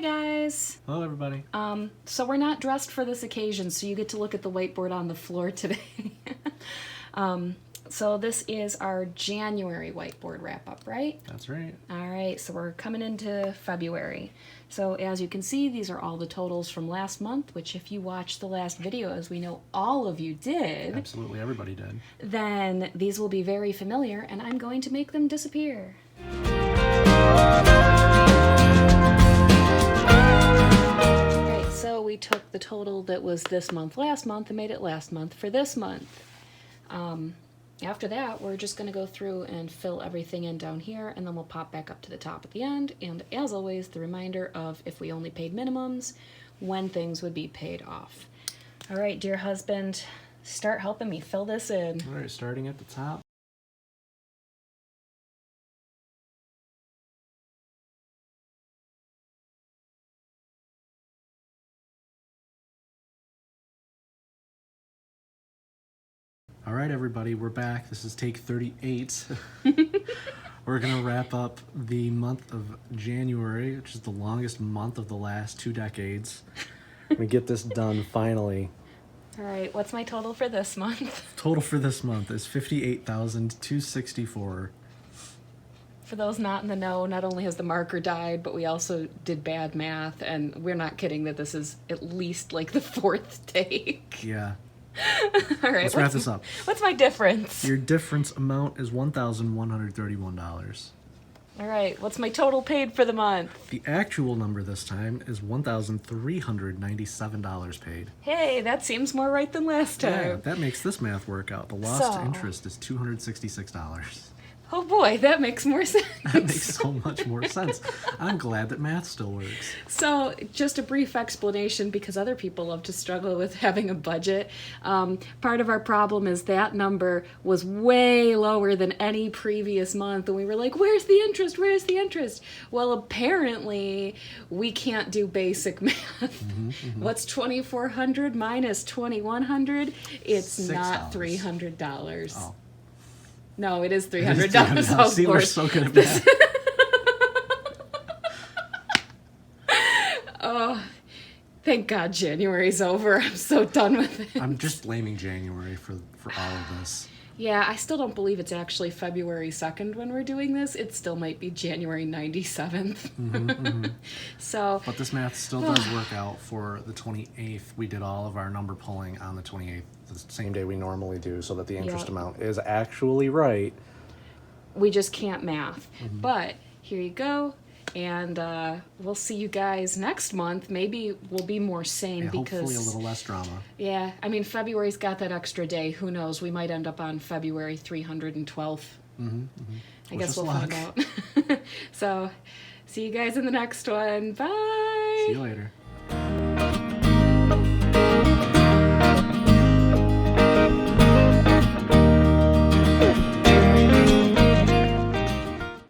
guys. Hello, everybody. So we're not dressed for this occasion, so you get to look at the whiteboard on the floor today. So this is our January whiteboard wrap-up, right? That's right. All right, so we're coming into February. So as you can see, these are all the totals from last month, which if you watched the last video, as we know all of you did, Absolutely, everybody did. then these will be very familiar, and I'm going to make them disappear. Alright, so we took the total that was this month last month and made it last month for this month. After that, we're just going to go through and fill everything in down here, and then we'll pop back up to the top at the end. And as always, the reminder of if we only paid minimums, when things would be paid off. All right, dear husband, start helping me fill this in. All right, starting at the top. All right, everybody, we're back. This is take 38. We're going to wrap up the month of January, which is the longest month of the last 2 decades. We get this done finally. All right, what's my total for this month? Total for this month is $58,264. For those not in the know, not only has the marker died, but we also did bad math, and we're not kidding that this is at least like the 4th take. Yeah. All right, Let's wrap this up. What's my difference? Your difference amount is $1,131. All right, what's my total paid for the month? The actual number this time is $1,397 paid. Hey, that seems more right than last time. Yeah, that makes this math work out. The lost interest is $266. Oh boy, that makes more sense. That makes so much more sense. I'm glad that math still works. So, just a brief explanation, because other people love to struggle with having a budget. Part of our problem is that number was way lower than any previous month, and we were like, where's the interest? Where's the interest? Well, apparently, we can't do basic math. What's 2,400 minus 2,100? It's $6. not $300. Oh. No, it is $300. It is $300. See, we're so good at math. Oh, thank God January's over. I'm so done with it. I'm just blaming January for all of this. Yeah, I still don't believe it's actually February 2nd when we're doing this. It still might be January 97th. So, but this math still does work out for the 28th. We did all of our number pulling on the 28th, the same day we normally do, so that the interest amount is actually right. We just can't math. But here you go. And we'll see you guys next month. Maybe we'll be more sane because... hopefully a little less drama. Yeah, I mean, February's got that extra day. Who knows? We might end up on February 312th. I guess we'll find out. So, see you guys in the next one. Bye! See you later.